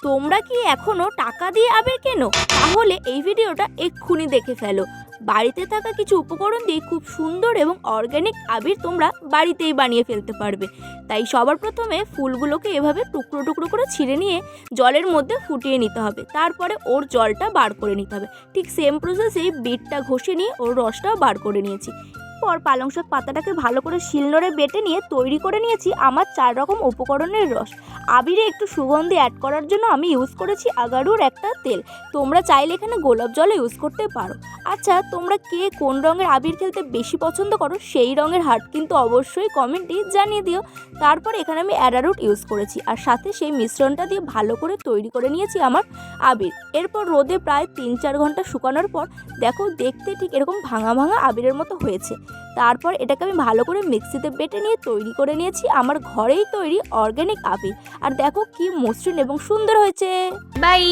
তোমরা কি এখনও টাকা দিয়ে আবির কেনো? তাহলে এই ভিডিওটা এক্ষুনি দেখে ফেলো। বাড়িতে থাকা কিছু উপকরণ দিয়ে খুব সুন্দর এবং অর্গ্যানিক আবির তোমরা বাড়িতেই বানিয়ে ফেলতে পারবে। তাই সবার প্রথমে ফুলগুলোকে এভাবে টুকরো টুকরো করে ছিঁড়ে নিয়ে জলের মধ্যে ফুটিয়ে নিতে হবে। তারপরে ওর জলটা বার করে নিতে হবে। ঠিক সেম প্রসেসেই বিটটা ঘষে নিয়ে ওর রসটাও বার করে নিয়েছি। পর পালং শাক পাতাটাকে ভালো করে শিলনোড়ে বেটে নিয়ে তৈরি করে নিয়েছি আমার 4 রকম উপকরণের রস। আবিরে একটু সুগন্ধি অ্যাড করার জন্য আমি ইউজ করেছি আগারুর একটা তেল। তোমরা চাইলে এখানে গোলাপ জলও ইউজ করতে পারো। আচ্ছা, তোমরা কে কোন রঙের আবির খেলতে বেশি পছন্দ করো সেই রঙের হার্ট কিন্তু অবশ্যই কমেন্টে জানিয়ে দিও। তারপর এখানে আমি অ্যারারুট ইউজ করেছি আর সাথে সেই মিশ্রণটা দিয়ে ভালো করে তৈরি করে নিয়েছি আমার আবির। এরপর রোদে প্রায় 3-4 ঘন্টা শুকানোর পর দেখো দেখতে ঠিক এরকম ভাঙা ভাঙা আবিরের মতো হয়েছে। তারপর এটাকে আমি ভালো করে মিক্সিতে বেটে নিয়ে তৈরি করে নিয়েছি আমার ঘরেই তৈরি অর্গ্যানিক আবির। আর দেখো কি মসৃণ এবং সুন্দর হয়েছে। বাই।